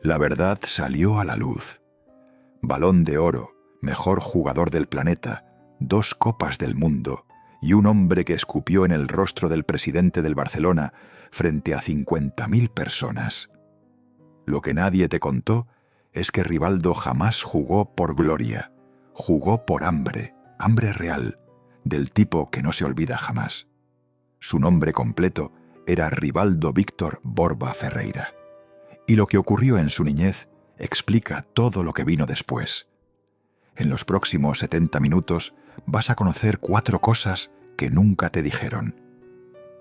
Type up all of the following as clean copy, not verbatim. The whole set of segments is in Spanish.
La verdad salió a la luz. Balón de Oro, mejor jugador del planeta, 2 Copas del Mundo y un hombre que escupió en el rostro del presidente del Barcelona frente a 50.000 personas. Lo que nadie te contó es que Rivaldo jamás jugó por gloria, jugó por hambre, hambre real, del tipo que no se olvida jamás. Su nombre completo era Rivaldo Víctor Borba Ferreira. Y lo que ocurrió en su niñez explica todo lo que vino después. En los próximos 70 minutos vas a conocer 4 cosas que nunca te dijeron.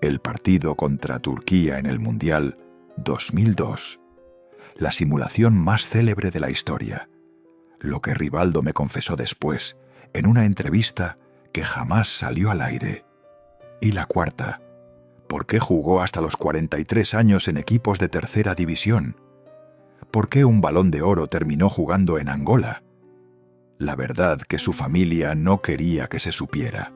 El partido contra Turquía en el Mundial 2002. La simulación más célebre de la historia. Lo que Rivaldo me confesó después, en una entrevista que jamás salió al aire. Y la 4. ¿Por qué jugó hasta los 43 años en equipos de tercera división? ¿Por qué un Balón de Oro terminó jugando en Angola? La verdad que su familia no quería que se supiera.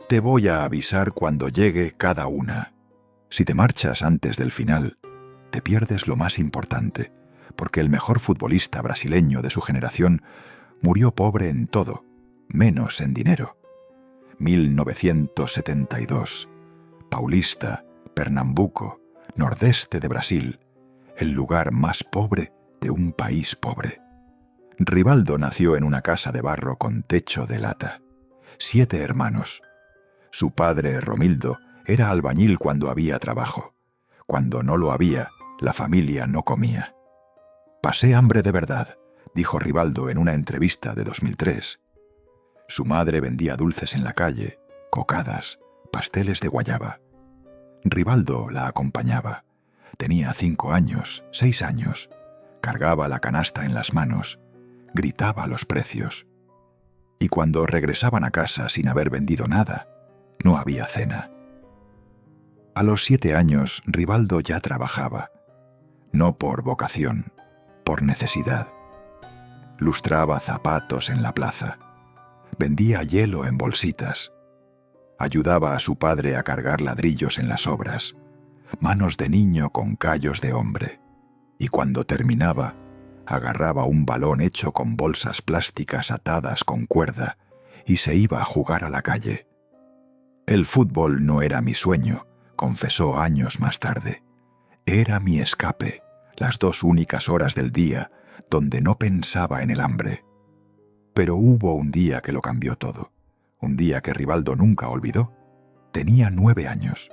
Te voy a avisar cuando llegue cada una. Si te marchas antes del final, te pierdes lo más importante, porque el mejor futbolista brasileño de su generación murió pobre en todo, menos en dinero. 1972. Paulista, Pernambuco, nordeste de Brasil, el lugar más pobre de un país pobre. Rivaldo nació en una casa de barro con techo de lata. 7 hermanos. Su padre, Romildo, era albañil cuando había trabajo. Cuando no lo había, la familia no comía. «Pasé hambre de verdad», dijo Rivaldo en una entrevista de 2003. Su madre vendía dulces en la calle, cocadas, pasteles de guayaba. Rivaldo la acompañaba. Tenía 5 años, 6 años. Cargaba la canasta en las manos. Gritaba los precios. Y cuando regresaban a casa sin haber vendido nada, no había cena. A los 7 años, Rivaldo ya trabajaba. No por vocación, por necesidad. Lustraba zapatos en la plaza. Vendía hielo en bolsitas. Ayudaba a su padre a cargar ladrillos en las obras. Manos de niño con callos de hombre. Y cuando terminaba, agarraba un balón hecho con bolsas plásticas atadas con cuerda y se iba a jugar a la calle. El fútbol no era mi sueño, confesó años más tarde. Era mi escape, las 2 únicas horas del día donde no pensaba en el hambre. Pero hubo un día que lo cambió todo. Un día que Rivaldo nunca olvidó. Tenía 9 años.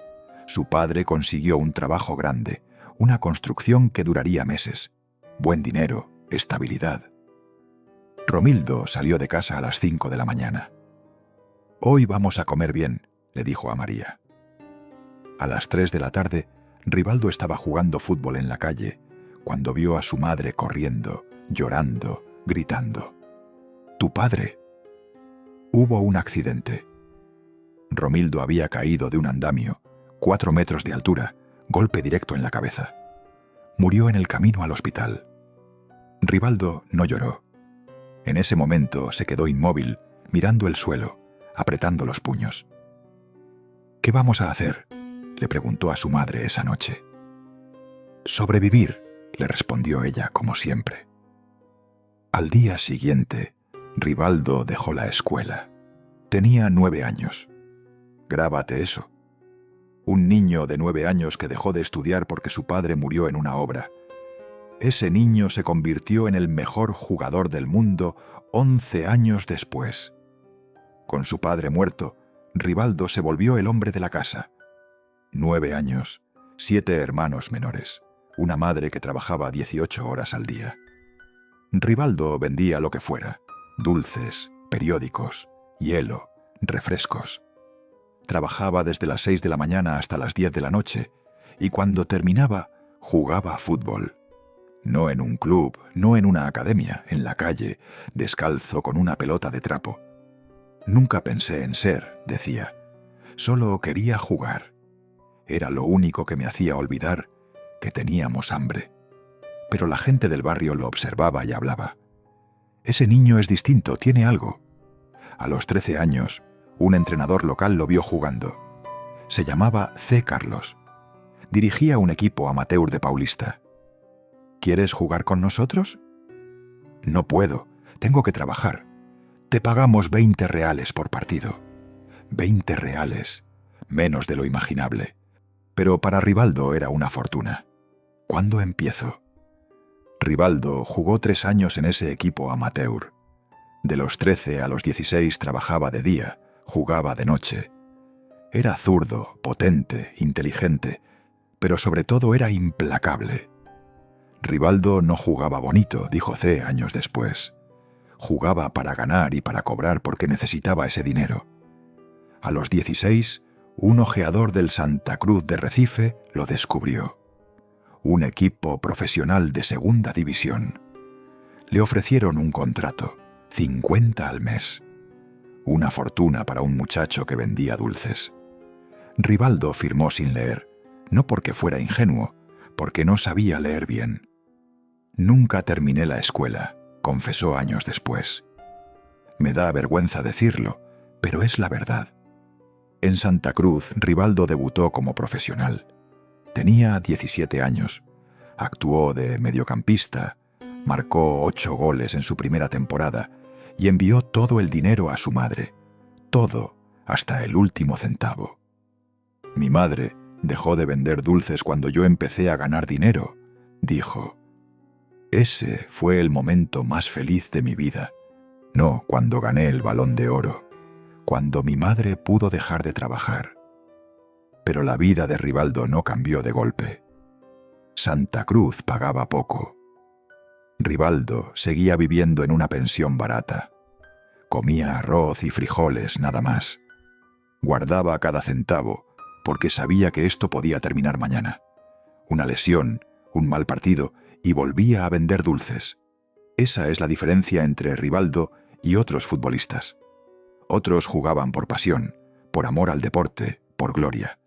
Su padre consiguió un trabajo grande, una construcción que duraría meses. Buen dinero, estabilidad. Romildo salió de casa a las 5 de la mañana. «Hoy vamos a comer bien», le dijo a María. A las 3 de la tarde, Rivaldo estaba jugando fútbol en la calle, cuando vio a su madre corriendo, llorando, gritando. «¡Tu padre!». Hubo un accidente. Romildo había caído de un andamio, 4 metros de altura, golpe directo en la cabeza. Murió en el camino al hospital. Rivaldo no lloró. En ese momento se quedó inmóvil, mirando el suelo, apretando los puños. «¿Qué vamos a hacer?», le preguntó a su madre esa noche. «Sobrevivir», le respondió ella como siempre. Al día siguiente, Rivaldo dejó la escuela. Tenía 9 años. Grábate eso. Un niño de 9 años que dejó de estudiar porque su padre murió en una obra. Ese niño se convirtió en el mejor jugador del mundo 11 años después. Con su padre muerto, Rivaldo se volvió el hombre de la casa. 9 años, 7 hermanos menores, una madre que trabajaba 18 horas al día. Rivaldo vendía lo que fuera: dulces, periódicos, hielo, refrescos. Trabajaba desde las 6 de la mañana hasta las 10 de la noche y cuando terminaba jugaba a fútbol. No en un club, no en una academia, en la calle, descalzo con una pelota de trapo. Nunca pensé en ser, decía. Solo quería jugar. Era lo único que me hacía olvidar que teníamos hambre. Pero la gente del barrio lo observaba y hablaba. Ese niño es distinto, tiene algo. A los 13 años, un entrenador local lo vio jugando. Se llamaba C. Carlos. Dirigía un equipo amateur de Paulista. ¿Quieres jugar con nosotros? No puedo, tengo que trabajar. Te pagamos 20 reales por partido. 20 reales, menos de lo imaginable. Pero para Rivaldo era una fortuna. ¿Cuándo empiezo? Rivaldo jugó 3 años en ese equipo amateur. De los 13 a los 16 trabajaba de día, jugaba de noche. Era zurdo, potente, inteligente, pero sobre todo era implacable. Rivaldo no jugaba bonito, dijo C años después. Jugaba para ganar y para cobrar porque necesitaba ese dinero. A los 16, un ojeador del Santa Cruz de Recife lo descubrió. Un equipo profesional de segunda división. Le ofrecieron un contrato, 50 al mes. Una fortuna para un muchacho que vendía dulces. Rivaldo firmó sin leer, no porque fuera ingenuo, porque no sabía leer bien. Nunca terminé la escuela, confesó años después. Me da vergüenza decirlo, pero es la verdad. En Santa Cruz, Rivaldo debutó como profesional. Tenía 17 años. Actuó de mediocampista, marcó 8 goles en su primera temporada y envió todo el dinero a su madre. Todo, hasta el último centavo. Mi madre dejó de vender dulces cuando yo empecé a ganar dinero, dijo. Ese fue el momento más feliz de mi vida. No cuando gané el Balón de Oro, cuando mi madre pudo dejar de trabajar. Pero la vida de Rivaldo no cambió de golpe. Santa Cruz pagaba poco. Rivaldo seguía viviendo en una pensión barata. Comía arroz y frijoles nada más. Guardaba cada centavo porque sabía que esto podía terminar mañana. Una lesión, un mal partido y volvía a vender dulces. Esa es la diferencia entre Rivaldo y otros futbolistas. Otros jugaban por pasión, por amor al deporte, por gloria.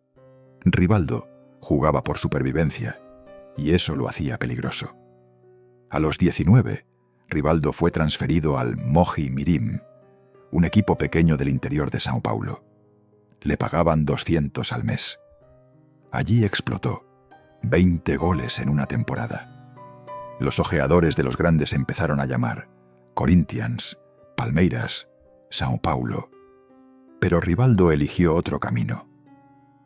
Rivaldo jugaba por supervivencia, y eso lo hacía peligroso. A los 19, Rivaldo fue transferido al Mogi Mirim, un equipo pequeño del interior de São Paulo. Le pagaban 200 al mes. Allí explotó, 20 goles en una temporada. Los ojeadores de los grandes empezaron a llamar Corinthians, Palmeiras, São Paulo. Pero Rivaldo eligió otro camino.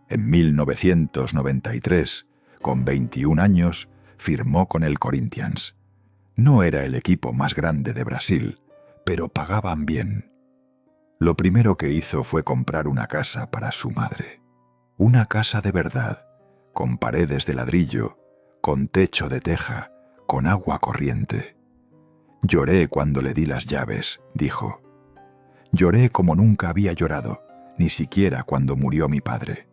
En 1993, con 21 años, firmó con el Corinthians. No era el equipo más grande de Brasil, pero pagaban bien. Lo primero que hizo fue comprar una casa para su madre. Una casa de verdad, con paredes de ladrillo, con techo de teja, con agua corriente. Lloré cuando le di las llaves, dijo. Lloré como nunca había llorado, ni siquiera cuando murió mi padre.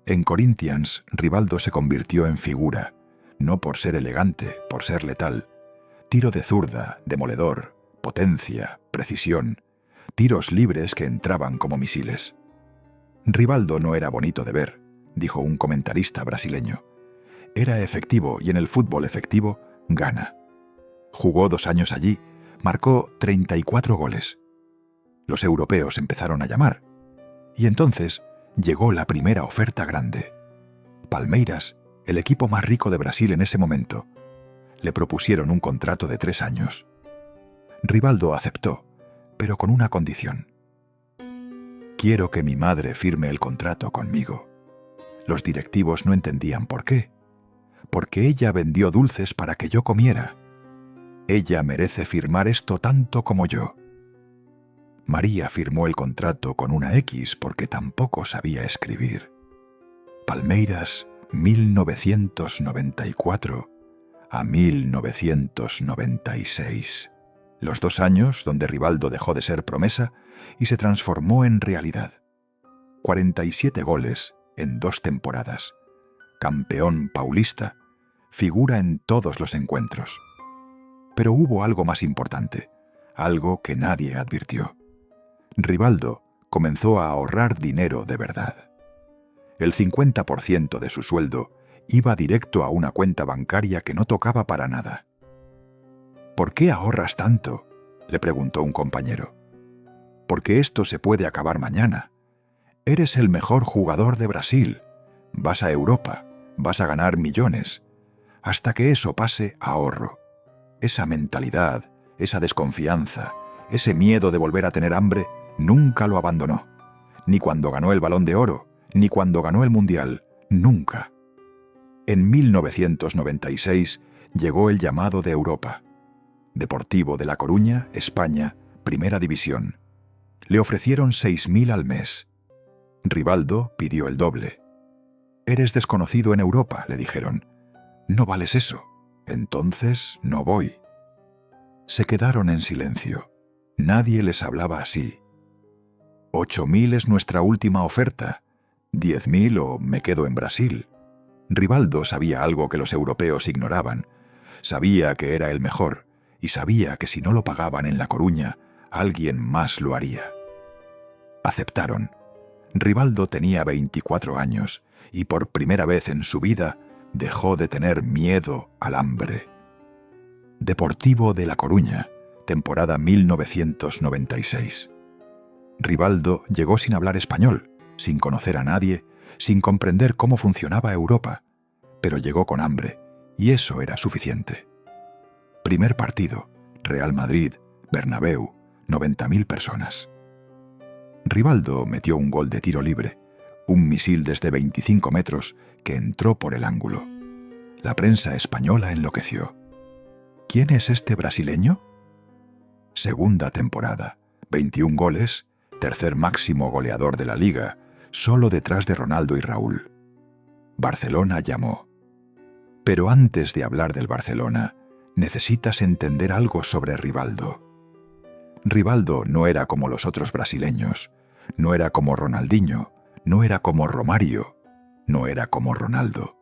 En Corinthians, Rivaldo se convirtió en figura, no por ser elegante, por ser letal. Tiro de zurda, demoledor, potencia, precisión, tiros libres que entraban como misiles. Rivaldo no era bonito de ver, dijo un comentarista brasileño. Era efectivo y en el fútbol efectivo gana. Jugó 2 años allí, marcó 34 goles. Los europeos empezaron a llamar. Y entonces llegó la primera oferta grande. Palmeiras, el equipo más rico de Brasil en ese momento, le propusieron un contrato de 3 años. Rivaldo aceptó, pero con una condición. Quiero que mi madre firme el contrato conmigo. Los directivos no entendían por qué. Porque ella vendió dulces para que yo comiera. Ella merece firmar esto tanto como yo. María firmó el contrato con una X porque tampoco sabía escribir. Palmeiras, 1994 a 1996. Los 2 años donde Rivaldo dejó de ser promesa y se transformó en realidad. 47 goles en 2 temporadas. Campeón paulista, figura en todos los encuentros. Pero hubo algo más importante, algo que nadie advirtió. Rivaldo comenzó a ahorrar dinero de verdad. El 50% de su sueldo iba directo a una cuenta bancaria que no tocaba para nada. ¿Por qué ahorras tanto?, le preguntó un compañero. Porque esto se puede acabar mañana. Eres el mejor jugador de Brasil. Vas a Europa, vas a ganar millones. hasta que eso pase, ahorro. Esa mentalidad, esa desconfianza, ese miedo de volver a tener hambre, nunca lo abandonó. Ni cuando ganó el Balón de Oro, ni cuando ganó el Mundial, nunca. En 1996 llegó el llamado de Europa. Deportivo de La Coruña, España, Primera División. Le ofrecieron 6.000 al mes. Rivaldo pidió el doble. «Eres desconocido en Europa», le dijeron. «No vales eso. Entonces no voy». Se quedaron en silencio. Nadie les hablaba así. 8.000 es nuestra última oferta. 10.000 o me quedo en Brasil. Rivaldo sabía algo que los europeos ignoraban. Sabía que era el mejor y sabía que si no lo pagaban en La Coruña, alguien más lo haría. Aceptaron. Rivaldo tenía 24 años y por primera vez en su vida dejó de tener miedo al hambre. Deportivo de La Coruña, temporada 1996. Rivaldo llegó sin hablar español, sin conocer a nadie, sin comprender cómo funcionaba Europa, pero llegó con hambre, y eso era suficiente. Primer partido, Real Madrid, Bernabéu, 90.000 personas. Rivaldo metió un gol de tiro libre, un misil desde 25 metros que entró por el ángulo. La prensa española enloqueció. ¿Quién es este brasileño? Segunda temporada, 21 goles, tercer máximo goleador de la liga, solo detrás de Ronaldo y Raúl. Barcelona llamó. Pero antes de hablar del Barcelona, necesitas entender algo sobre Rivaldo. Rivaldo no era como los otros brasileños, no era como Ronaldinho, no era como Romario, no era como Ronaldo.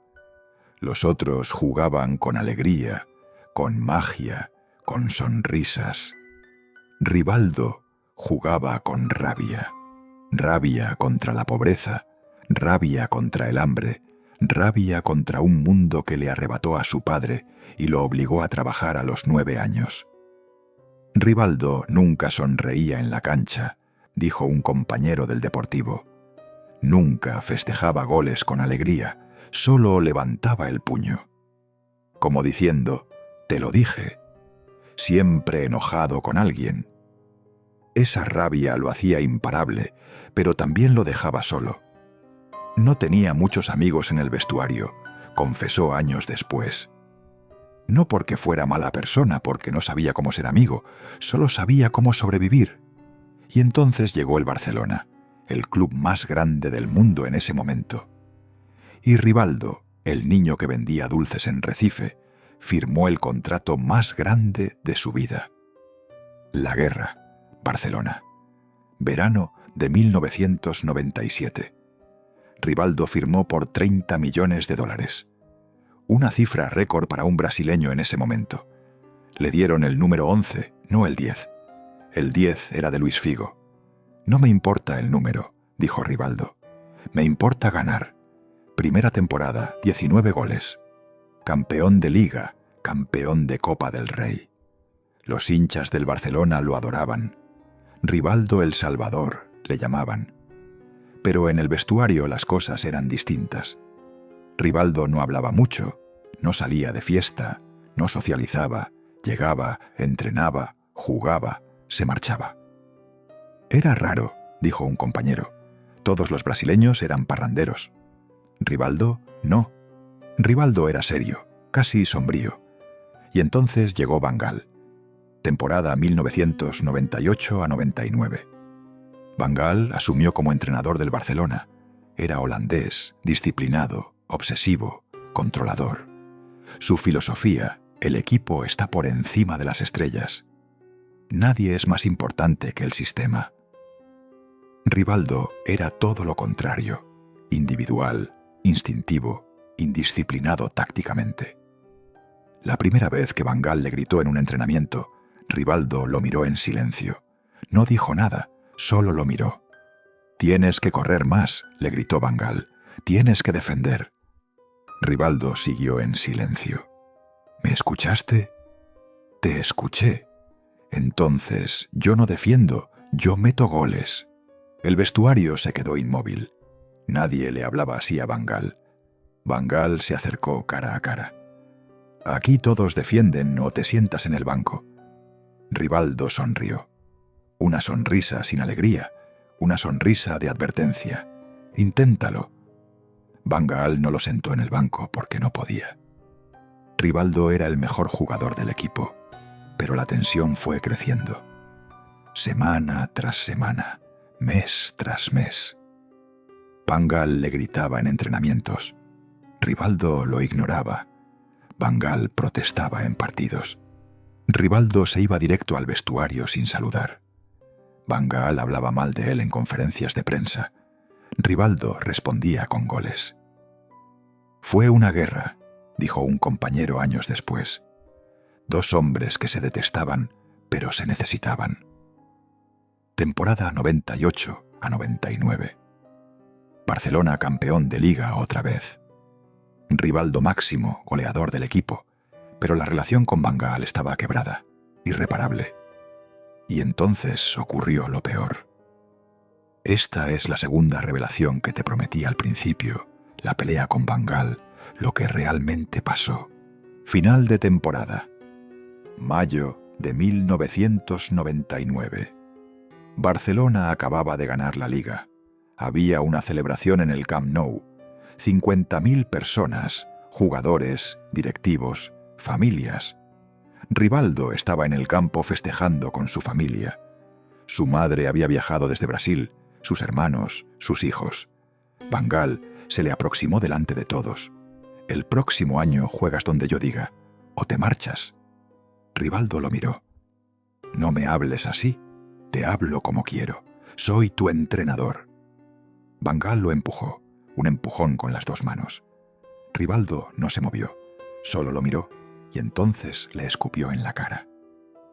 Los otros jugaban con alegría, con magia, con sonrisas. Rivaldo jugaba con rabia. Rabia contra la pobreza, rabia contra el hambre, rabia contra un mundo que le arrebató a su padre y lo obligó a trabajar a los 9 años. Rivaldo nunca sonreía en la cancha, dijo un compañero del Deportivo. Nunca festejaba goles con alegría, solo levantaba el puño. Como diciendo, te lo dije. Siempre enojado con alguien. Esa rabia lo hacía imparable, pero también lo dejaba solo. No tenía muchos amigos en el vestuario, confesó años después. No porque fuera mala persona, porque no sabía cómo ser amigo, solo sabía cómo sobrevivir. Y entonces llegó el Barcelona, el club más grande del mundo en ese momento. Y Rivaldo, el niño que vendía dulces en Recife, firmó el contrato más grande de su vida. La guerra, Barcelona. Verano de 1997. Rivaldo firmó por $30 millones. Una cifra récord para un brasileño en ese momento. Le dieron el número 11, no el 10. El 10 era de Luis Figo. No me importa el número, dijo Rivaldo. Me importa ganar. Primera temporada, 19 goles. Campeón de Liga, campeón de Copa del Rey. Los hinchas del Barcelona lo adoraban. Rivaldo el Salvador, le llamaban. Pero en el vestuario las cosas eran distintas. Rivaldo no hablaba mucho, no salía de fiesta, no socializaba, llegaba, entrenaba, jugaba, se marchaba. Era raro, dijo un compañero. Todos los brasileños eran parranderos. Rivaldo, no. Rivaldo era serio, casi sombrío. Y entonces llegó Van Gaal. Temporada 1998 a 99. Van Gaal asumió como entrenador del Barcelona. Era holandés, disciplinado, obsesivo, controlador. Su filosofía, el equipo está por encima de las estrellas. Nadie es más importante que el sistema. Rivaldo era todo lo contrario, individual, instintivo, indisciplinado tácticamente. La primera vez que Van Gaal le gritó en un entrenamiento, Rivaldo lo miró en silencio. No dijo nada, solo lo miró. «Tienes que correr más», le gritó Van Gaal. «Tienes que defender». Rivaldo siguió en silencio. «¿Me escuchaste?» «Te escuché. Entonces, yo no defiendo, yo meto goles». El vestuario se quedó inmóvil. Nadie le hablaba así a Van Gaal. Van Gaal se acercó cara a cara. Aquí todos defienden o te sientas en el banco. Rivaldo sonrió. Una sonrisa sin alegría, una sonrisa de advertencia. Inténtalo. Van Gaal no lo sentó en el banco porque no podía. Rivaldo era el mejor jugador del equipo, pero la tensión fue creciendo. Semana tras semana, mes tras mes. Van Gaal le gritaba en entrenamientos. Rivaldo lo ignoraba. Van Gaal protestaba en partidos. Rivaldo se iba directo al vestuario sin saludar. Van Gaal hablaba mal de él en conferencias de prensa. Rivaldo respondía con goles. Fue una guerra, dijo un compañero años después. Dos hombres que se detestaban, pero se necesitaban. Temporada 98 a 99. Barcelona campeón de Liga otra vez. Rivaldo máximo, goleador del equipo, pero la relación con Van Gaal estaba quebrada, irreparable. Y entonces ocurrió lo peor. Esta es la segunda revelación que te prometí al principio, la pelea con Van Gaal, lo que realmente pasó. Final de temporada. Mayo de 1999. Barcelona acababa de ganar la Liga. Había una celebración en el Camp Nou. 50.000 personas, jugadores, directivos, familias. Rivaldo estaba en el campo festejando con su familia. Su madre había viajado desde Brasil, sus hermanos, sus hijos. Van Gaal se le aproximó delante de todos. El próximo año juegas donde yo diga, o te marchas. Rivaldo lo miró. No me hables así, te hablo como quiero. Soy tu entrenador. Van Gaal lo empujó, un empujón con las dos manos. Rivaldo no se movió, solo lo miró y entonces le escupió en la cara.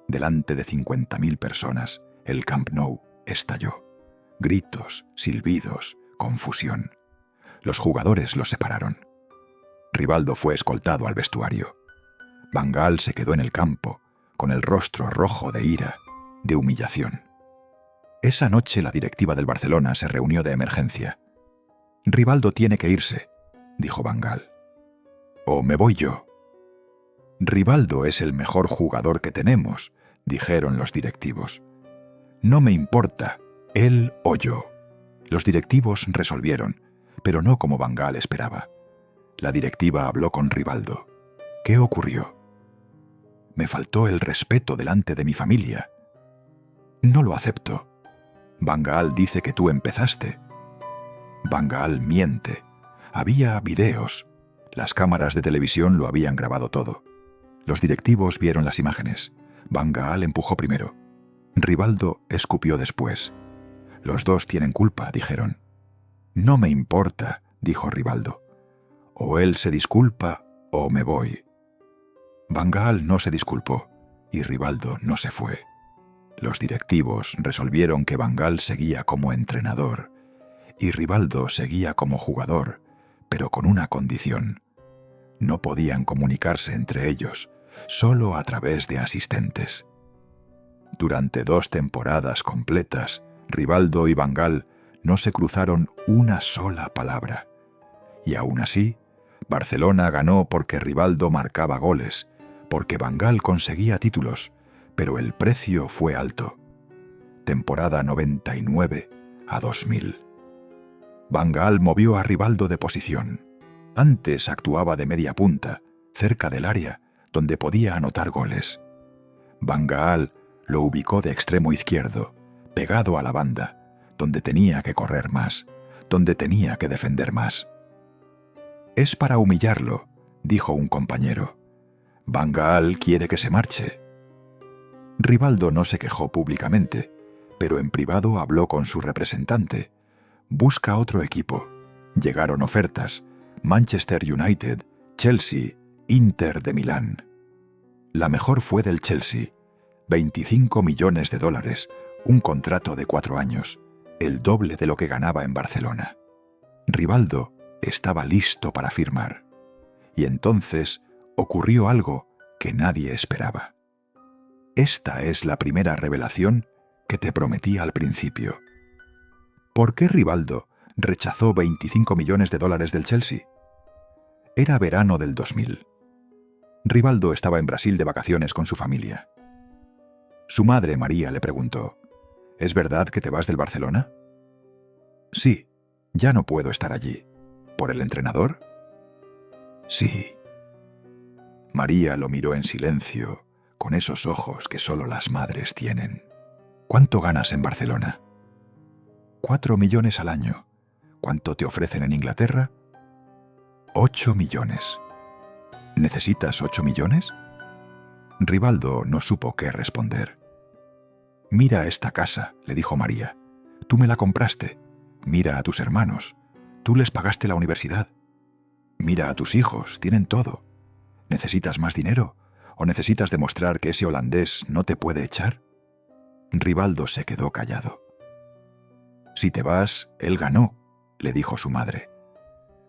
Delante de 50.000 personas, el Camp Nou estalló. Gritos, silbidos, confusión. Los jugadores los separaron. Rivaldo fue escoltado al vestuario. Van Gaal se quedó en el campo, con el rostro rojo de ira, de humillación. Esa noche la directiva del Barcelona se reunió de emergencia. Rivaldo tiene que irse, dijo Van Gaal. O me voy yo. Rivaldo es el mejor jugador que tenemos, dijeron los directivos. No me importa, él o yo. Los directivos resolvieron, pero no como Van Gaal esperaba. La directiva habló con Rivaldo. ¿Qué ocurrió? Me faltó el respeto delante de mi familia. No lo acepto. Van Gaal dice que tú empezaste. Van Gaal miente. Había videos. Las cámaras de televisión lo habían grabado todo. Los directivos vieron las imágenes. Van Gaal empujó primero. Rivaldo escupió después. Los dos tienen culpa, dijeron. No me importa, dijo Rivaldo. O él se disculpa o me voy. Van Gaal no se disculpó y Rivaldo no se fue. Los directivos resolvieron que Van Gaal seguía como entrenador y Rivaldo seguía como jugador, pero con una condición. No podían comunicarse entre ellos, solo a través de asistentes. Durante 2 temporadas completas, Rivaldo y Van Gaal no se cruzaron una sola palabra. Y aún así, Barcelona ganó porque Rivaldo marcaba goles, porque Van Gaal conseguía títulos, pero el precio fue alto. Temporada 99 a 2000. Van Gaal movió a Rivaldo de posición. Antes actuaba de media punta, cerca del área, donde podía anotar goles. Van Gaal lo ubicó de extremo izquierdo, pegado a la banda, donde tenía que correr más, donde tenía que defender más. Es para humillarlo, dijo un compañero. Van Gaal quiere que se marche. Rivaldo no se quejó públicamente, pero en privado habló con su representante. Busca otro equipo. Llegaron ofertas. Manchester United, Chelsea, Inter de Milán. La mejor fue del Chelsea. 25 millones de dólares, un contrato de 4 años, el doble de lo que ganaba en Barcelona. Rivaldo estaba listo para firmar. Y entonces ocurrió algo que nadie esperaba. Esta es la primera revelación que te prometí al principio. ¿Por qué Rivaldo rechazó 25 millones de dólares del Chelsea? Era verano del 2000. Rivaldo estaba en Brasil de vacaciones con su familia. Su madre, María, le preguntó: ¿Es verdad que te vas del Barcelona? Sí, ya no puedo estar allí. ¿Por el entrenador? Sí. María lo miró en silencio, con esos ojos que solo las madres tienen. ¿Cuánto ganas en Barcelona? 4 millones al año. ¿Cuánto te ofrecen en Inglaterra? 8 millones. ¿Necesitas 8 millones? Rivaldo no supo qué responder. Mira esta casa, le dijo María. Tú me la compraste. Mira a tus hermanos. Tú les pagaste la universidad. Mira a tus hijos, tienen todo. ¿Necesitas más dinero? ¿O necesitas demostrar que ese holandés no te puede echar? Rivaldo se quedó callado. Si te vas, él ganó, le dijo su madre.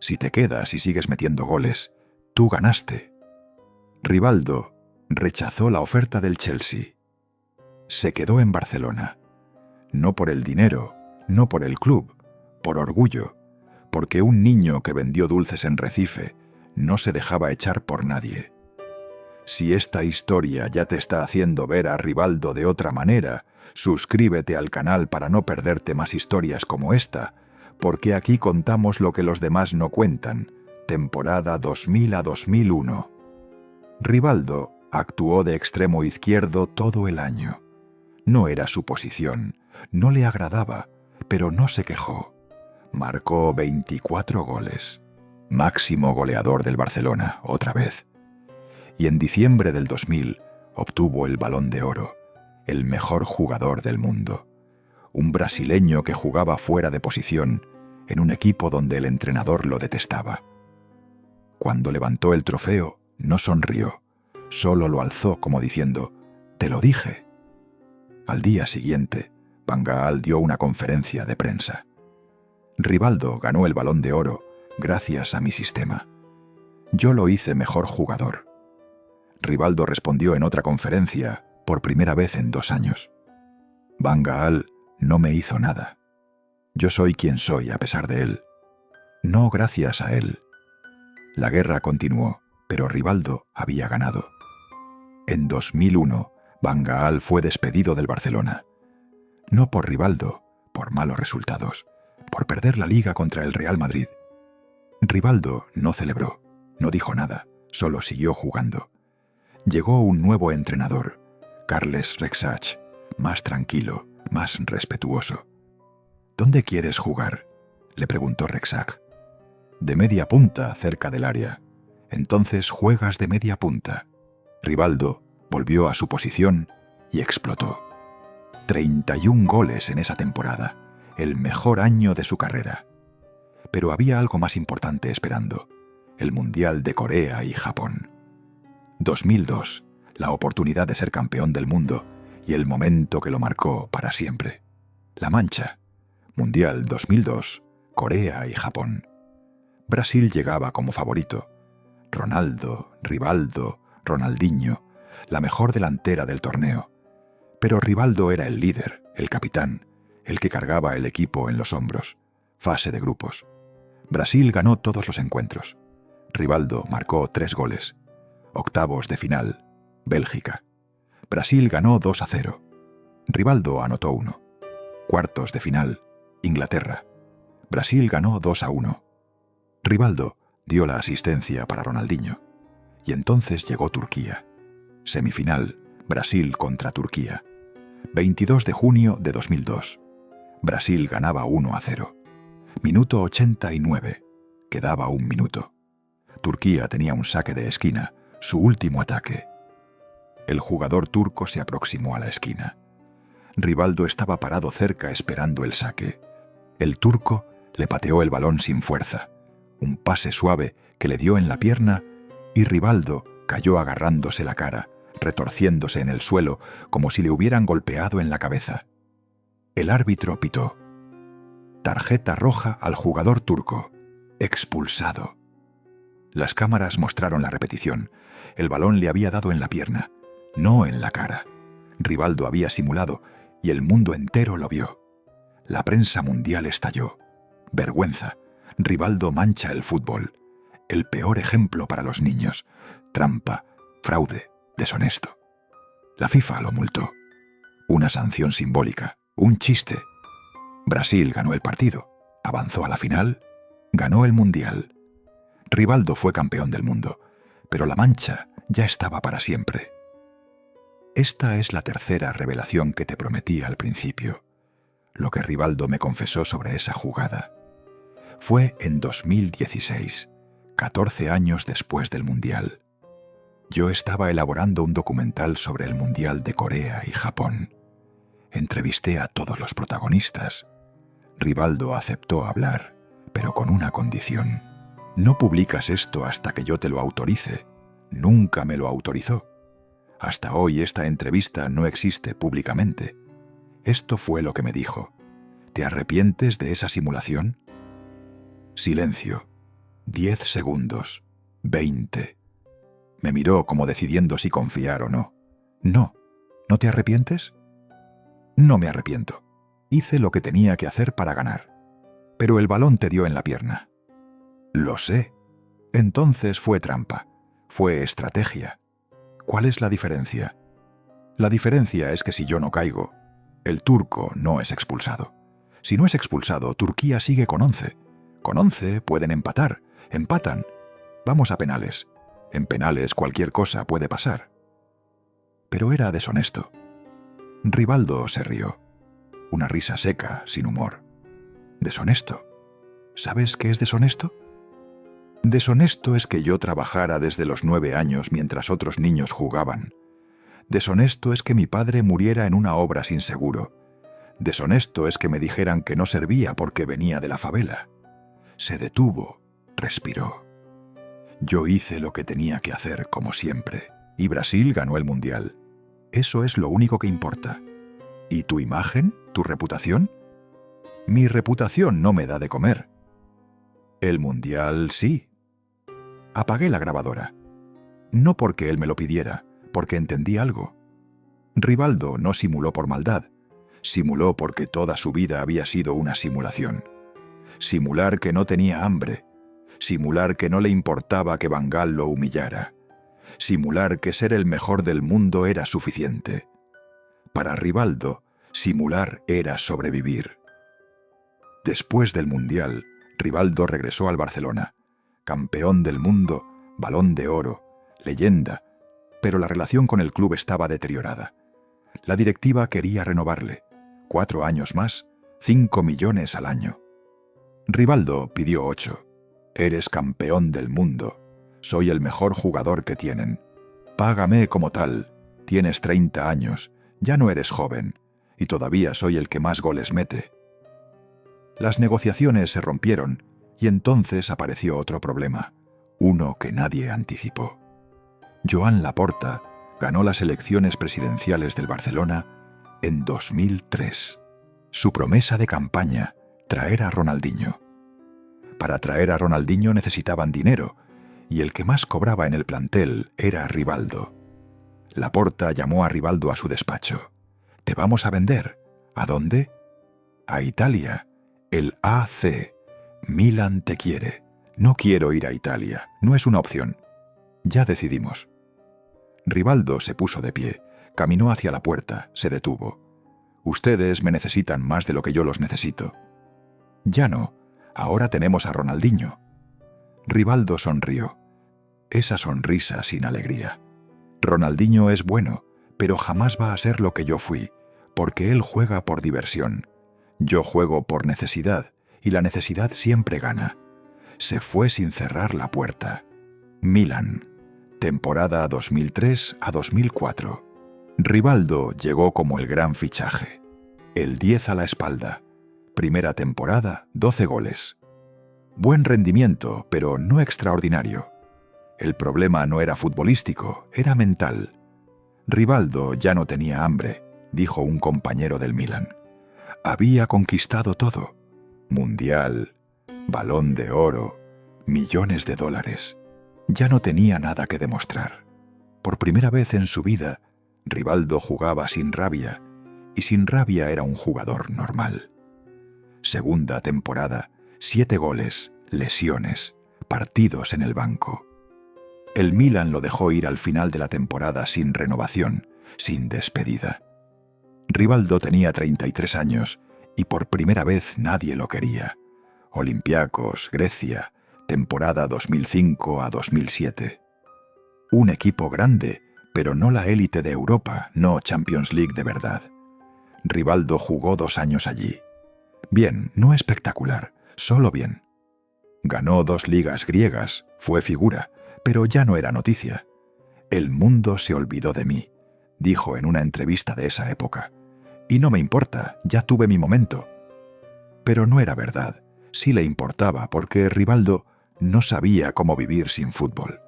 Si te quedas y sigues metiendo goles, tú ganaste. Rivaldo rechazó la oferta del Chelsea. Se quedó en Barcelona. No por el dinero, no por el club, por orgullo, porque un niño que vendió dulces en Recife no se dejaba echar por nadie. Si esta historia ya te está haciendo ver a Rivaldo de otra manera, suscríbete al canal para no perderte más historias como esta, porque aquí contamos lo que los demás no cuentan. Temporada 2000 a 2001. Rivaldo actuó de extremo izquierdo todo el año. No era su posición, no le agradaba, pero no se quejó. Marcó 24 goles. Máximo goleador del Barcelona, otra vez. Y en diciembre del 2000 obtuvo el Balón de Oro, el mejor jugador del mundo. Un brasileño que jugaba fuera de posición en un equipo donde el entrenador lo detestaba. Cuando levantó el trofeo, no sonrió, solo lo alzó como diciendo: «Te lo dije». Al día siguiente, Van Gaal dio una conferencia de prensa. Rivaldo ganó el Balón de Oro gracias a mi sistema. Yo lo hice mejor jugador. Rivaldo respondió en otra conferencia por primera vez en 2 años. Van Gaal no me hizo nada. Yo soy quien soy a pesar de él. No gracias a él. La guerra continuó, pero Rivaldo había ganado. En 2001, Van Gaal fue despedido del Barcelona. No por Rivaldo, por malos resultados, por perder la liga contra el Real Madrid. Rivaldo no celebró, no dijo nada, solo siguió jugando. Llegó un nuevo entrenador, Carles Rexach, más tranquilo, más respetuoso. «¿Dónde quieres jugar?», le preguntó Rexach. «De media punta, cerca del área. Entonces juegas de media punta». Rivaldo volvió a su posición y explotó. 31 goles en esa temporada, el mejor año de su carrera. Pero había algo más importante esperando: el Mundial de Corea y Japón. 2002, la oportunidad de ser campeón del mundo y el momento que lo marcó para siempre. La Mancha, Mundial 2002, Corea y Japón. Brasil llegaba como favorito. Ronaldo, Rivaldo, Ronaldinho, la mejor delantera del torneo. Pero Rivaldo era el líder, el capitán, el que cargaba el equipo en los hombros. Fase de grupos. Brasil ganó todos los encuentros. Rivaldo marcó 3 goles. Octavos de final, Bélgica. Brasil ganó 2-0. Rivaldo anotó 1. Cuartos de final, Inglaterra. Brasil ganó 2-1. Rivaldo dio la asistencia para Ronaldinho. Y entonces llegó Turquía. Semifinal, Brasil contra Turquía. 22 de junio de 2002. Brasil ganaba 1-0. Minuto 89. Quedaba 1 minuto. Turquía tenía un saque de esquina, su último ataque. El jugador turco se aproximó a la esquina. Rivaldo estaba parado cerca esperando el saque. El turco le pateó el balón sin fuerza, un pase suave que le dio en la pierna, y Rivaldo cayó agarrándose la cara, retorciéndose en el suelo como si le hubieran golpeado en la cabeza. El árbitro pitó. Tarjeta roja al jugador turco. Expulsado. Las cámaras mostraron la repetición. El balón le había dado en la pierna, no en la cara. Rivaldo había simulado y el mundo entero lo vio. La prensa mundial estalló. Vergüenza. Rivaldo mancha el fútbol. El peor ejemplo para los niños. Trampa, fraude, deshonesto. La FIFA lo multó. Una sanción simbólica, un chiste. Brasil ganó el partido, avanzó a la final, ganó el Mundial. Rivaldo fue campeón del mundo, pero la mancha ya estaba para siempre. Esta es la tercera revelación que te prometí al principio. Lo que Rivaldo me confesó sobre esa jugada. Fue en 2016, 14 años después del Mundial. Yo estaba elaborando un documental sobre el Mundial de Corea y Japón. Entrevisté a todos los protagonistas. Rivaldo aceptó hablar, pero con una condición. No publicas esto hasta que yo te lo autorice. Nunca me lo autorizó. Hasta hoy esta entrevista no existe públicamente. Esto fue lo que me dijo. ¿Te arrepientes de esa simulación? Silencio. 10 segundos. 20. Me miró como decidiendo si confiar o no. No. ¿No te arrepientes? No me arrepiento. Hice lo que tenía que hacer para ganar. Pero el balón te dio en la pierna. Lo sé. Entonces fue trampa. Fue estrategia. ¿Cuál es la diferencia? La diferencia es que si yo no caigo, el turco no es expulsado. Si no es expulsado, Turquía sigue con 11. Con 11 pueden empatar. Empatan. Vamos a penales. En penales cualquier cosa puede pasar. Pero era deshonesto. Rivaldo se rió. Una risa seca, sin humor. ¿Deshonesto? ¿Sabes qué es deshonesto? Deshonesto es que yo trabajara desde los 9 años mientras otros niños jugaban. Deshonesto es que mi padre muriera en una obra sin seguro. Deshonesto es que me dijeran que no servía porque venía de la favela. Se detuvo, respiró. Yo hice lo que tenía que hacer, como siempre, y Brasil ganó el Mundial. Eso es lo único que importa. ¿Y tu imagen? ¿Tu reputación? Mi reputación no me da de comer. El Mundial sí. Apagué la grabadora. No porque él me lo pidiera, porque entendí algo. Rivaldo no simuló por maldad. Simuló porque toda su vida había sido una simulación. Simular que no tenía hambre. Simular que no le importaba que Van Gaal lo humillara. Simular que ser el mejor del mundo era suficiente. Para Rivaldo, simular era sobrevivir. Después del Mundial, Rivaldo regresó al Barcelona. Campeón del mundo, Balón de Oro, leyenda, pero la relación con el club estaba deteriorada. La directiva quería renovarle. 4 años más, 5 millones al año. Rivaldo pidió 8. Eres campeón del mundo. Soy el mejor jugador que tienen. Págame como tal. Tienes 30 años. Ya no eres joven. Y todavía soy el que más goles mete. Las negociaciones se rompieron y entonces apareció otro problema. Uno que nadie anticipó. Joan Laporta ganó las elecciones presidenciales del Barcelona en 2003. Su promesa de campaña, traer a Ronaldinho. Para traer a Ronaldinho necesitaban dinero, y el que más cobraba en el plantel era Rivaldo. Laporta llamó a Rivaldo a su despacho. «Te vamos a vender. ¿A dónde?» «A Italia. El AC. Milan te quiere. No quiero ir a Italia. No es una opción. Ya decidimos». Rivaldo se puso de pie, caminó hacia la puerta, se detuvo. «Ustedes me necesitan más de lo que yo los necesito». «Ya no. Ahora tenemos a Ronaldinho». Rivaldo sonrió. Esa sonrisa sin alegría. «Ronaldinho es bueno, pero jamás va a ser lo que yo fui, porque él juega por diversión. Yo juego por necesidad, y la necesidad siempre gana». Se fue sin cerrar la puerta. Milan. Temporada 2003 a 2004. Rivaldo llegó como el gran fichaje. El 10 a la espalda. Primera temporada, 12 goles. Buen rendimiento, pero no extraordinario. El problema no era futbolístico, era mental. Rivaldo ya no tenía hambre, dijo un compañero del Milan. Había conquistado todo. Mundial, Balón de Oro, millones de dólares. Ya no tenía nada que demostrar. Por primera vez en su vida, Rivaldo jugaba sin rabia, y sin rabia era un jugador normal. Segunda temporada, 7 goles, lesiones, partidos en el banco. El Milan lo dejó ir al final de la temporada sin renovación, sin despedida. Rivaldo tenía 33 años y por primera vez nadie lo quería. Olympiacos, Grecia, temporada 2005 a 2007. Un equipo grande, pero no la élite de Europa, no Champions League de verdad. Rivaldo jugó 2 años allí. Bien, no espectacular, solo bien. Ganó 2 ligas griegas, fue figura, pero ya no era noticia. El mundo se olvidó de mí, dijo en una entrevista de esa época. Y no me importa, ya tuve mi momento. Pero no era verdad, sí le importaba porque Rivaldo no sabía cómo vivir sin fútbol.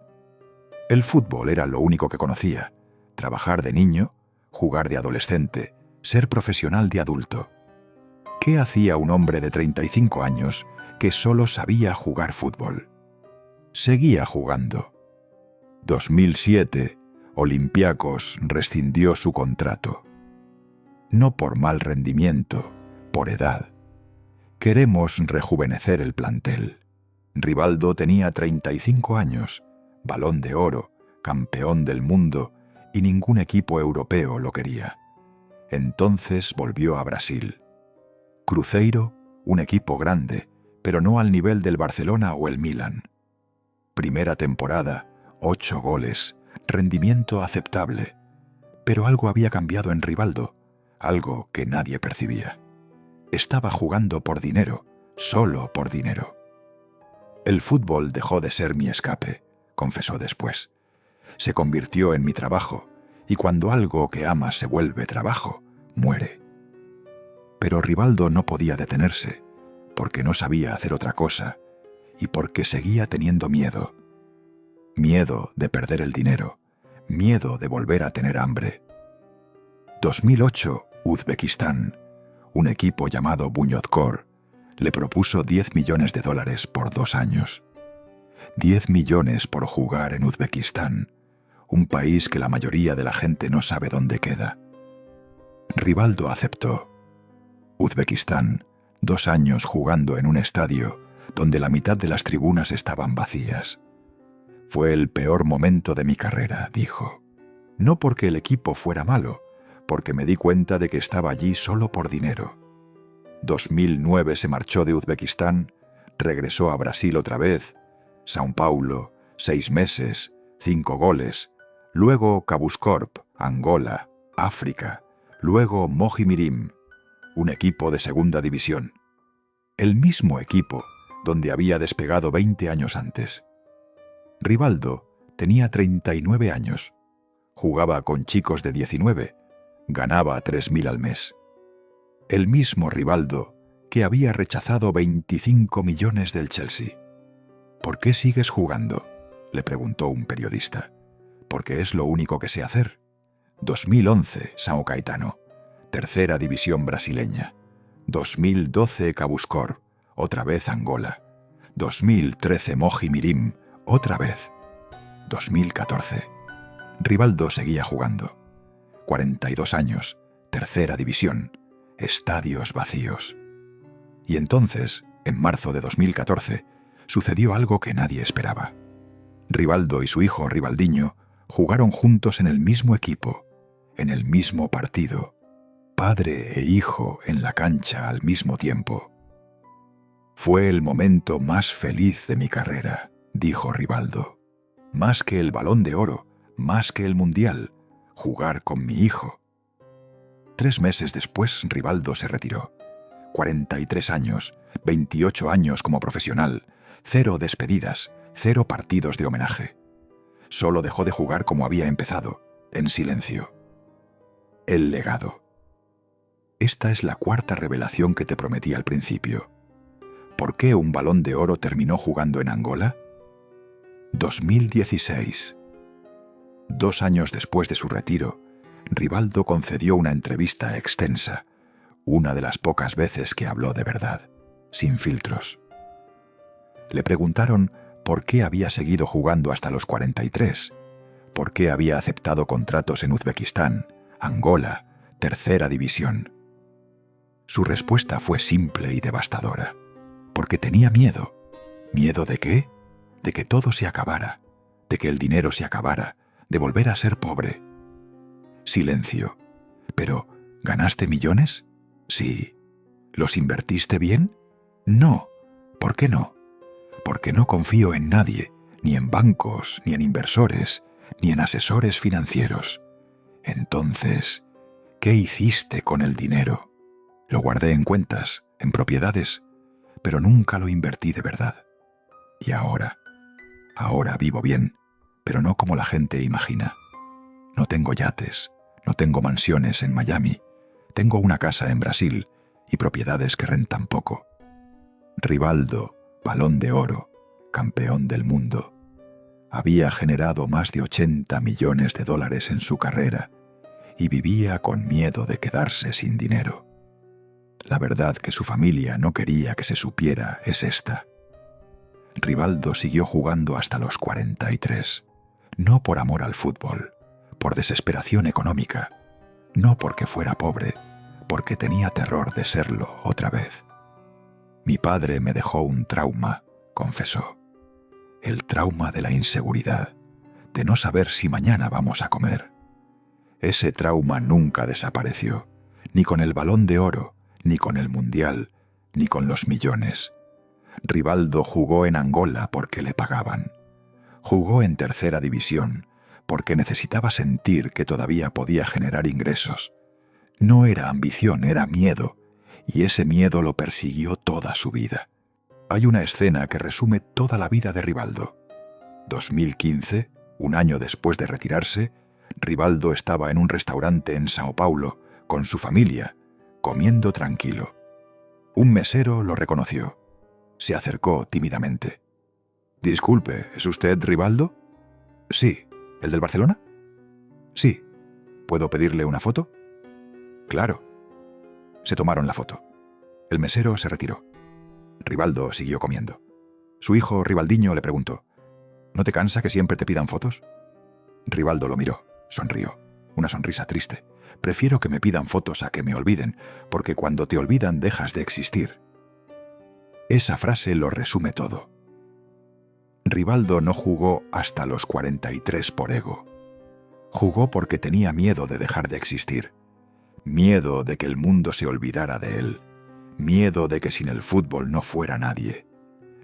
El fútbol era lo único que conocía, trabajar de niño, jugar de adolescente, ser profesional de adulto. ¿Qué hacía un hombre de 35 años que solo sabía jugar fútbol? Seguía jugando. 2007, Olympiacos rescindió su contrato. No por mal rendimiento, por edad. Queremos rejuvenecer el plantel. Rivaldo tenía 35 años, Balón de Oro, campeón del mundo, y ningún equipo europeo lo quería. Entonces volvió a Brasil. Cruzeiro, un equipo grande, pero no al nivel del Barcelona o el Milan. Primera temporada, 8 goles, rendimiento aceptable. Pero algo había cambiado en Rivaldo, algo que nadie percibía. Estaba jugando por dinero, solo por dinero. El fútbol dejó de ser mi escape, confesó después. Se convirtió en mi trabajo, y cuando algo que amas se vuelve trabajo, muere. Pero Rivaldo no podía detenerse, porque no sabía hacer otra cosa, y porque seguía teniendo miedo. Miedo de perder el dinero, miedo de volver a tener hambre. 2008, Uzbekistán, un equipo llamado Bunyodkor, le propuso $10 millones por 2 años. 10 millones por jugar en Uzbekistán, un país que la mayoría de la gente no sabe dónde queda. Rivaldo aceptó. Uzbekistán, 2 años jugando en un estadio donde la mitad de las tribunas estaban vacías. Fue el peor momento de mi carrera, dijo. No porque el equipo fuera malo, porque me di cuenta de que estaba allí solo por dinero. 2009 se marchó de Uzbekistán, regresó a Brasil otra vez, São Paulo, 6 meses, 5 goles, luego Cabuscorp, Angola, África, luego Mojimirim, un equipo de segunda división. El mismo equipo donde había despegado 20 años antes. Rivaldo tenía 39 años, jugaba con chicos de 19, ganaba 3.000 al mes. El mismo Rivaldo que había rechazado 25 millones del Chelsea. ¿Por qué sigues jugando?, le preguntó un periodista. Porque es lo único que sé hacer. 2011, São Caetano, tercera división brasileña. 2012, Cabuscorp, otra vez Angola. 2013, Mojimirim, otra vez. 2014. Rivaldo seguía jugando. 42 años, tercera división, estadios vacíos. Y entonces, en marzo de 2014, sucedió algo que nadie esperaba. Rivaldo y su hijo Rivaldinho jugaron juntos en el mismo equipo, en el mismo partido, padre e hijo en la cancha al mismo tiempo. Fue el momento más feliz de mi carrera, dijo Rivaldo. Más que el Balón de Oro, más que el Mundial, jugar con mi hijo. 3 meses después, Rivaldo se retiró. 43 años, 28 años como profesional, 0 despedidas, 0 partidos de homenaje. Solo dejó de jugar como había empezado, en silencio. El legado. Esta es la 4ª revelación que te prometí al principio. ¿Por qué un Balón de Oro terminó jugando en Angola? 2016. 2 años después de su retiro, Rivaldo concedió una entrevista extensa, una de las pocas veces que habló de verdad, sin filtros. Le preguntaron por qué había seguido jugando hasta los 43, por qué había aceptado contratos en Uzbekistán, Angola, tercera división. Su respuesta fue simple y devastadora, porque tenía miedo. ¿Miedo de qué? De que todo se acabara, de que el dinero se acabara, de volver a ser pobre. Silencio. ¿Pero ganaste millones? Sí. ¿Los invertiste bien? No. ¿Por qué no? Porque no confío en nadie, ni en bancos, ni en inversores, ni en asesores financieros. Entonces, ¿qué hiciste con el dinero? Lo guardé en cuentas, en propiedades, pero nunca lo invertí de verdad. Y ahora vivo bien, pero no como la gente imagina. No tengo yates, no tengo mansiones en Miami, tengo una casa en Brasil y propiedades que rentan poco. Rivaldo, Balón de Oro, campeón del mundo, había generado más de 80 millones de dólares en su carrera y vivía con miedo de quedarse sin dinero. La verdad que su familia no quería que se supiera es esta. Rivaldo siguió jugando hasta los 43, no por amor al fútbol, por desesperación económica, no porque fuera pobre, porque tenía terror de serlo otra vez. Mi padre me dejó un trauma, confesó. El trauma de la inseguridad, de no saber si mañana vamos a comer. Ese trauma nunca desapareció, ni con el Balón de Oro, ni con el Mundial, ni con los millones. Rivaldo jugó en Angola porque le pagaban. Jugó en tercera división porque necesitaba sentir que todavía podía generar ingresos. No era ambición, era miedo, y ese miedo lo persiguió toda su vida. Hay una escena que resume toda la vida de Rivaldo. 2015, un año después de retirarse, Rivaldo estaba en un restaurante en Sao Paulo con su familia, comiendo tranquilo. Un mesero lo reconoció. Se acercó tímidamente. «Disculpe, ¿es usted Rivaldo?» «Sí. ¿El del Barcelona?» «Sí. ¿Puedo pedirle una foto?» «Claro». Se tomaron la foto. El mesero se retiró. Rivaldo siguió comiendo. Su hijo Rivaldiño le preguntó: «¿No te cansa que siempre te pidan fotos?» Rivaldo lo miró, sonrió, una sonrisa triste. «Prefiero que me pidan fotos a que me olviden, porque cuando te olvidan dejas de existir». Esa frase lo resume todo. Rivaldo no jugó hasta los 43 por ego. Jugó porque tenía miedo de dejar de existir. Miedo de que el mundo se olvidara de él. Miedo de que sin el fútbol no fuera nadie.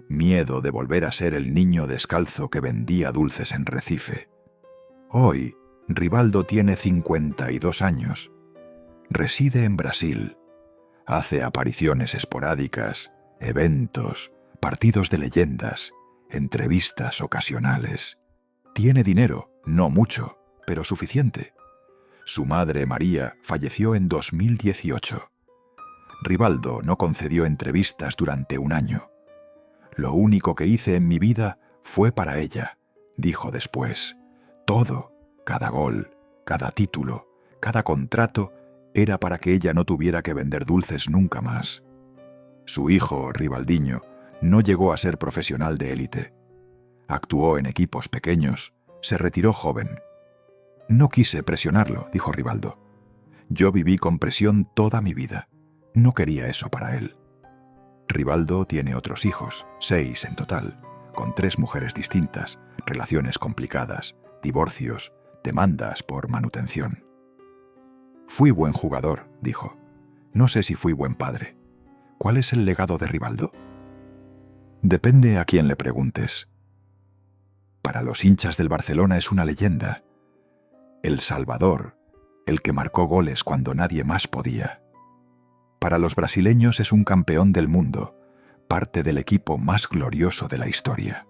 Miedo de volver a ser el niño descalzo que vendía dulces en Recife. Hoy, Rivaldo tiene 52 años. Reside en Brasil. Hace apariciones esporádicas, eventos, partidos de leyendas, entrevistas ocasionales. Tiene dinero, no mucho, pero suficiente. Su madre, María, falleció en 2018. Rivaldo no concedió entrevistas durante un año. «Lo único que hice en mi vida fue para ella», dijo después. «Todo, cada gol, cada título, cada contrato, era para que ella no tuviera que vender dulces nunca más». Su hijo, Rivaldiño, no llegó a ser profesional de élite. Actuó en equipos pequeños, se retiró joven. «No quise presionarlo», dijo Rivaldo. «Yo viví con presión toda mi vida. No quería eso para él». Rivaldo tiene otros hijos, 6 en total, con 3 mujeres distintas, relaciones complicadas, divorcios, demandas por manutención. «Fui buen jugador», dijo. «No sé si fui buen padre». ¿Cuál es el legado de Rivaldo? Depende a quién le preguntes. Para los hinchas del Barcelona es una leyenda. El Salvador, el que marcó goles cuando nadie más podía. Para los brasileños es un campeón del mundo, parte del equipo más glorioso de la historia.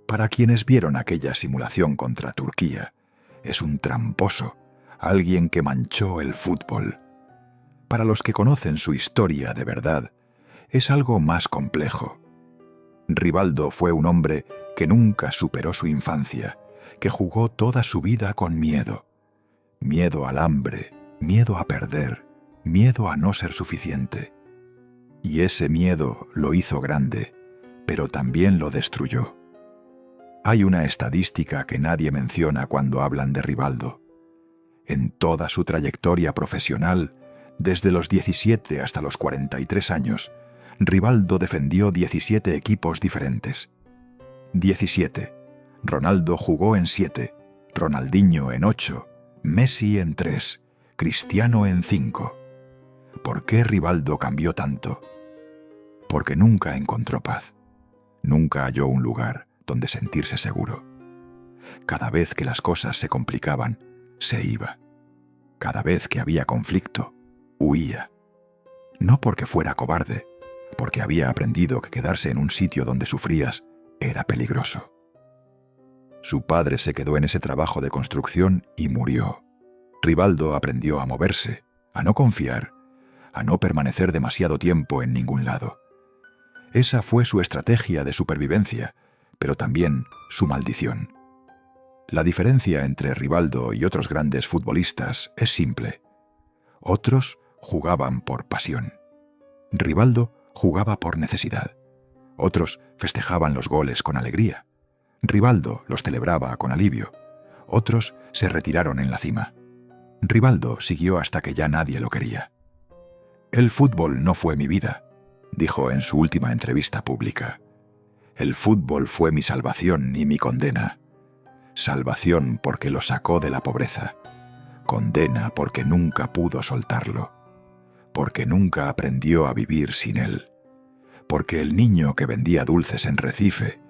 Para quienes vieron aquella simulación contra Turquía, es un tramposo, alguien que manchó el fútbol. Para los que conocen su historia de verdad, es algo más complejo. Rivaldo fue un hombre que nunca superó su infancia, que jugó toda su vida con miedo. Miedo al hambre, miedo a perder, miedo a no ser suficiente. Y ese miedo lo hizo grande, pero también lo destruyó. Hay una estadística que nadie menciona cuando hablan de Rivaldo. En toda su trayectoria profesional, desde los 17 hasta los 43 años, Rivaldo defendió 17 equipos diferentes. 17. Ronaldo jugó en 7, Ronaldinho en 8, Messi en 3, Cristiano en 5. ¿Por qué Rivaldo cambió tanto? Porque nunca encontró paz. Nunca halló un lugar donde sentirse seguro. Cada vez que las cosas se complicaban, se iba. Cada vez que había conflicto, huía. No porque fuera cobarde, porque había aprendido que quedarse en un sitio donde sufrías era peligroso. Su padre se quedó en ese trabajo de construcción y murió. Rivaldo aprendió a moverse, a no confiar, a no permanecer demasiado tiempo en ningún lado. Esa fue su estrategia de supervivencia, pero también su maldición. La diferencia entre Rivaldo y otros grandes futbolistas es simple. Otros jugaban por pasión. Rivaldo jugaba por necesidad. Otros festejaban los goles con alegría. Rivaldo los celebraba con alivio. Otros se retiraron en la cima. Rivaldo siguió hasta que ya nadie lo quería. «El fútbol no fue mi vida», dijo en su última entrevista pública. «El fútbol fue mi salvación y mi condena. Salvación porque lo sacó de la pobreza. Condena porque nunca pudo soltarlo. Porque nunca aprendió a vivir sin él. Porque el niño que vendía dulces en Recife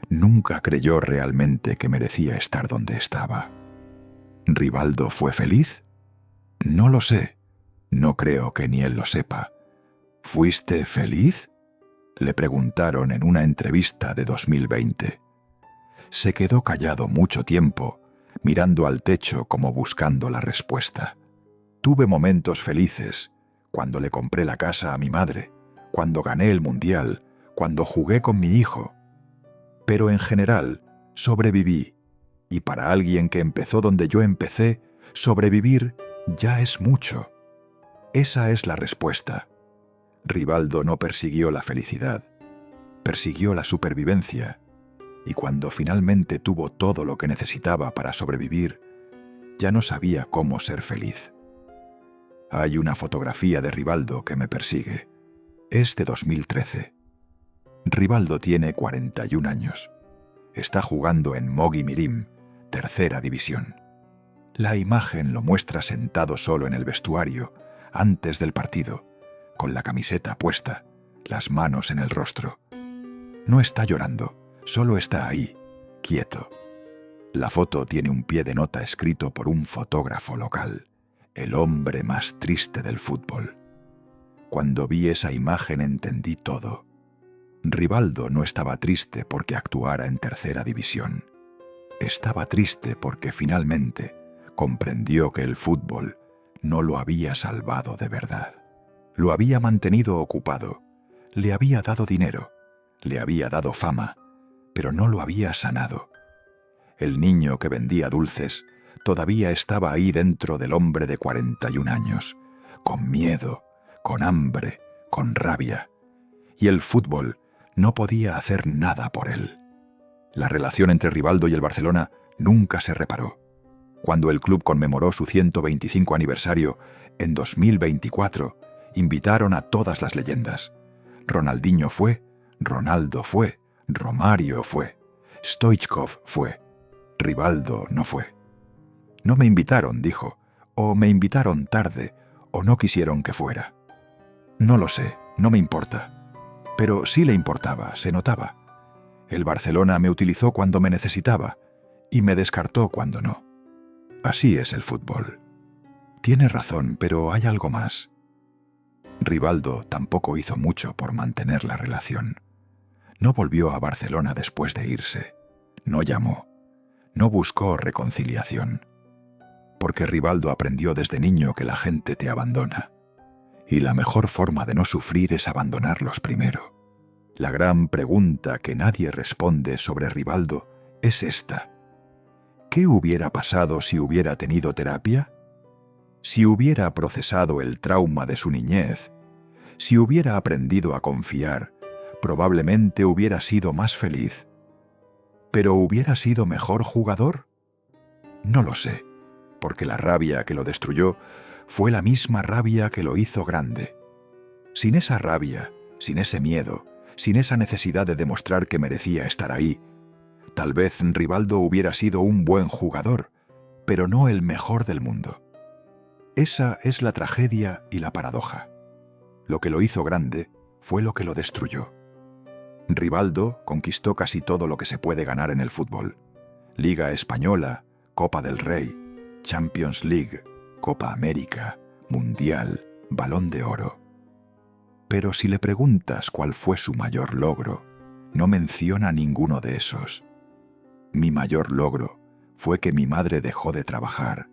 nunca creyó realmente que merecía estar donde estaba». ¿Rivaldo fue feliz? No lo sé. No creo que ni él lo sepa. ¿Fuiste feliz?, le preguntaron en una entrevista de 2020. Se quedó callado mucho tiempo, mirando al techo como buscando la respuesta. Tuve momentos felices, cuando le compré la casa a mi madre, cuando gané el mundial, cuando jugué con mi hijo. Pero en general, sobreviví, y para alguien que empezó donde yo empecé, sobrevivir ya es mucho. Esa es la respuesta. Rivaldo no persiguió la felicidad, persiguió la supervivencia, y cuando finalmente tuvo todo lo que necesitaba para sobrevivir, ya no sabía cómo ser feliz. Hay una fotografía de Rivaldo que me persigue. Es de 2013. Rivaldo tiene 41 años. Está jugando en Mogi Mirim, tercera división. La imagen lo muestra sentado solo en el vestuario, antes del partido, con la camiseta puesta, las manos en el rostro. No está llorando, solo está ahí, quieto. La foto tiene un pie de nota escrito por un fotógrafo local, el hombre más triste del fútbol. Cuando vi esa imagen entendí todo. Rivaldo no estaba triste porque actuara en tercera división. Estaba triste porque finalmente comprendió que el fútbol no lo había salvado de verdad. Lo había mantenido ocupado, le había dado dinero, le había dado fama, pero no lo había sanado. El niño que vendía dulces todavía estaba ahí dentro del hombre de 41 años, con miedo, con hambre, con rabia. Y el fútbol no podía hacer nada por él. La relación entre Rivaldo y el Barcelona nunca se reparó. Cuando el club conmemoró su 125 aniversario en 2024, invitaron a todas las leyendas. Ronaldinho fue, Ronaldo fue, Romario fue, Stoichkov fue. Rivaldo no fue. No me invitaron, dijo, o me invitaron tarde, o no quisieron que fuera. No lo sé, no me importa. Pero sí le importaba, se notaba. El Barcelona me utilizó cuando me necesitaba y me descartó cuando no. Así es el fútbol. Tiene razón, pero hay algo más. Rivaldo tampoco hizo mucho por mantener la relación. No volvió a Barcelona después de irse. No llamó. No buscó reconciliación. Porque Rivaldo aprendió desde niño que la gente te abandona. Y la mejor forma de no sufrir es abandonarlos primero. La gran pregunta que nadie responde sobre Rivaldo es esta. ¿Qué hubiera pasado si hubiera tenido terapia? Si hubiera procesado el trauma de su niñez, si hubiera aprendido a confiar, probablemente hubiera sido más feliz. ¿Pero hubiera sido mejor jugador? No lo sé, porque la rabia que lo destruyó fue la misma rabia que lo hizo grande. Sin esa rabia, sin ese miedo, sin esa necesidad de demostrar que merecía estar ahí, Tal vez Rivaldo hubiera sido un buen jugador, pero no el mejor del mundo. Esa es la tragedia y la paradoja. Lo que lo hizo grande fue lo que lo destruyó. Rivaldo conquistó casi todo lo que se puede ganar en el fútbol. Liga Española, Copa del Rey, Champions League, Copa América, Mundial, Balón de Oro. Pero si le preguntas cuál fue su mayor logro, no menciona ninguno de esos. Mi mayor logro fue que mi madre dejó de trabajar,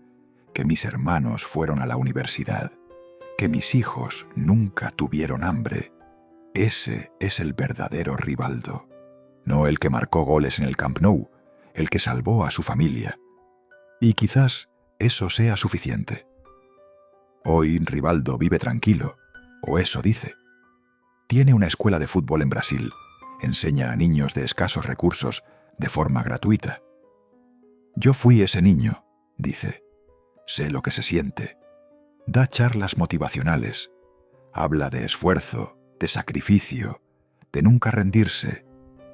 que mis hermanos fueron a la universidad, que mis hijos nunca tuvieron hambre. Ese es el verdadero Rivaldo, no el que marcó goles en el Camp Nou, el que salvó a su familia. Y quizás eso sea suficiente. Hoy Rivaldo vive tranquilo, o eso dice. Tiene una escuela de fútbol en Brasil, enseña a niños de escasos recursos de forma gratuita. Yo fui ese niño, dice. Sé lo que se siente. Da charlas motivacionales. Habla de esfuerzo, de sacrificio, de nunca rendirse,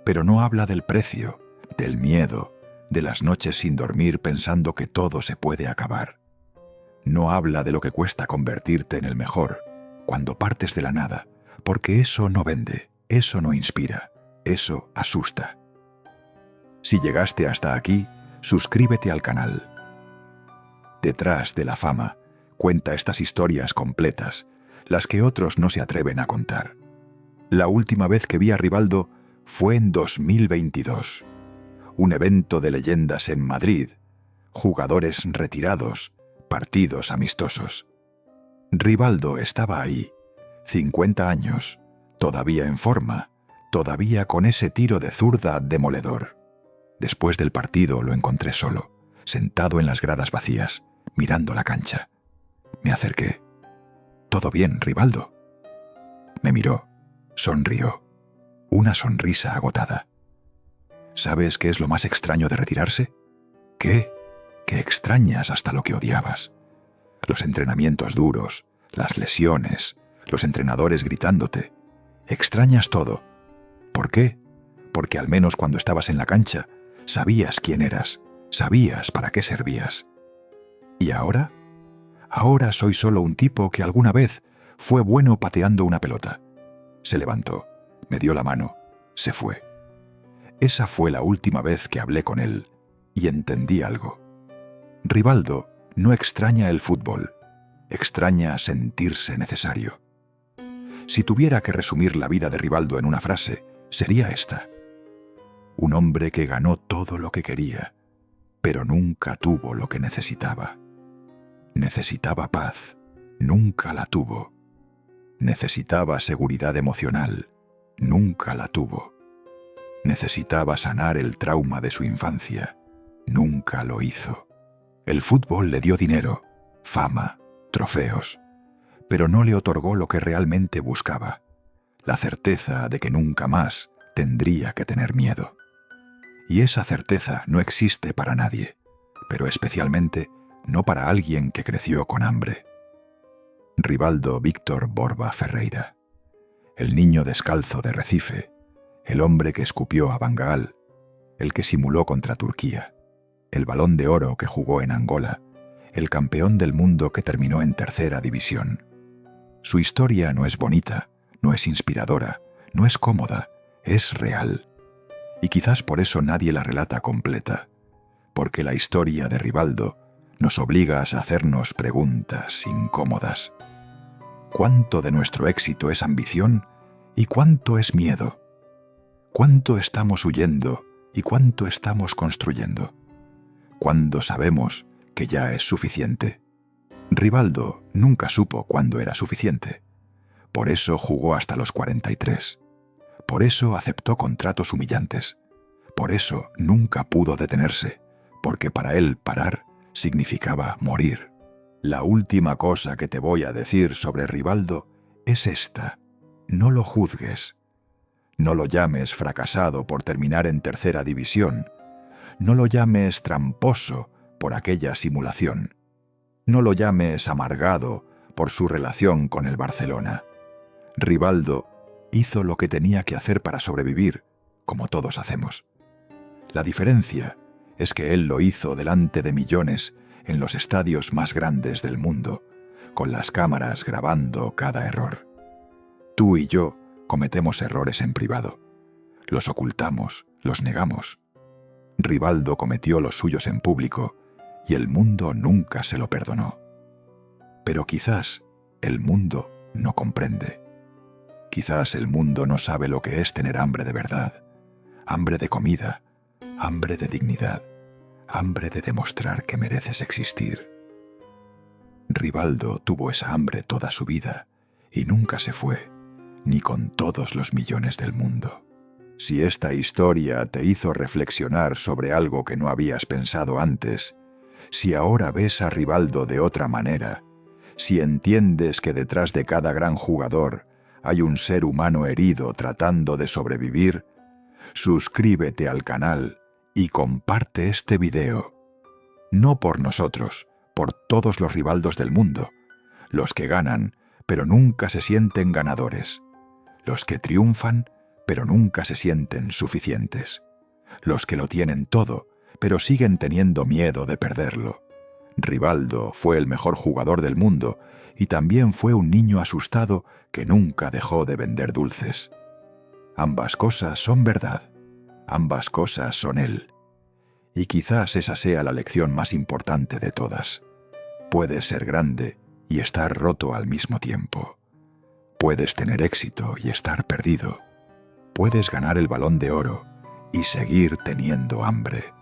pero no habla del precio, del miedo, de las noches sin dormir pensando que todo se puede acabar. No habla de lo que cuesta convertirte en el mejor, cuando partes de la nada, porque eso no vende, eso no inspira, eso asusta. Si llegaste hasta aquí, suscríbete al canal. Detrás de la fama, cuenta estas historias completas, las que otros no se atreven a contar. La última vez que vi a Rivaldo fue en 2022. Un evento de leyendas en Madrid, jugadores retirados, partidos amistosos. Rivaldo estaba ahí, 50 años, todavía en forma, todavía con ese tiro de zurda demoledor. Después del partido lo encontré solo, sentado en las gradas vacías, mirando la cancha. Me acerqué. «¿Todo bien, Rivaldo?» Me miró, sonrió, una sonrisa agotada. ¿Sabes qué es lo más extraño de retirarse? ¿Qué? Que extrañas hasta lo que odiabas. Los entrenamientos duros, las lesiones, los entrenadores gritándote. Extrañas todo. ¿Por qué? Porque al menos cuando estabas en la cancha, sabías quién eras, sabías para qué servías. ¿Y ahora? Ahora soy solo un tipo que alguna vez fue bueno pateando una pelota. Se levantó, me dio la mano, se fue. Esa fue la última vez que hablé con él y entendí algo. Rivaldo no extraña el fútbol, extraña sentirse necesario. Si tuviera que resumir la vida de Rivaldo en una frase, sería esta. Un hombre que ganó todo lo que quería, pero nunca tuvo lo que necesitaba. Necesitaba paz, nunca la tuvo. Necesitaba seguridad emocional, nunca la tuvo. Necesitaba sanar el trauma de su infancia, nunca lo hizo. El fútbol le dio dinero, fama, trofeos, pero no le otorgó lo que realmente buscaba, la certeza de que nunca más tendría que tener miedo. Y esa certeza no existe para nadie, pero especialmente no para alguien que creció con hambre. Rivaldo Víctor Borba Ferreira, el niño descalzo de Recife, el hombre que escupió a Van Gaal, el que simuló contra Turquía, el Balón de Oro que jugó en Angola, el campeón del mundo que terminó en tercera división. Su historia no es bonita, no es inspiradora, no es cómoda, es real. Y quizás por eso nadie la relata completa, porque la historia de Rivaldo nos obliga a hacernos preguntas incómodas. ¿Cuánto de nuestro éxito es ambición y cuánto es miedo? ¿Cuánto estamos huyendo y cuánto estamos construyendo? ¿Cuándo sabemos que ya es suficiente? Rivaldo nunca supo cuándo era suficiente. Por eso jugó hasta los 43. Por eso aceptó contratos humillantes. Por eso nunca pudo detenerse, porque para él parar significaba morir. La última cosa que te voy a decir sobre Rivaldo es esta. No lo juzgues. No lo llames fracasado por terminar en tercera división. No lo llames tramposo por aquella simulación. No lo llames amargado por su relación con el Barcelona. Rivaldo hizo lo que tenía que hacer para sobrevivir, como todos hacemos. La diferencia es que él lo hizo delante de millones en los estadios más grandes del mundo, con las cámaras grabando cada error. Tú y yo cometemos errores en privado. Los ocultamos, los negamos. Rivaldo cometió los suyos en público y el mundo nunca se lo perdonó. Pero quizás el mundo no comprende. Quizás el mundo no sabe lo que es tener hambre de verdad, hambre de comida, hambre de dignidad, hambre de demostrar que mereces existir. Rivaldo tuvo esa hambre toda su vida y nunca se fue, ni con todos los millones del mundo. Si esta historia te hizo reflexionar sobre algo que no habías pensado antes, si ahora ves a Rivaldo de otra manera, si entiendes que detrás de cada gran jugador hay un ser humano herido tratando de sobrevivir, suscríbete al canal y comparte este video. No por nosotros, por todos los Rivaldos del mundo, los que ganan, pero nunca se sienten ganadores, los que triunfan, pero nunca se sienten suficientes, los que lo tienen todo, pero siguen teniendo miedo de perderlo. Rivaldo fue el mejor jugador del mundo y también fue un niño asustado que nunca dejó de vender dulces. Ambas cosas son verdad, ambas cosas son él. Y quizás esa sea la lección más importante de todas. Puedes ser grande y estar roto al mismo tiempo. Puedes tener éxito y estar perdido. Puedes ganar el Balón de Oro y seguir teniendo hambre.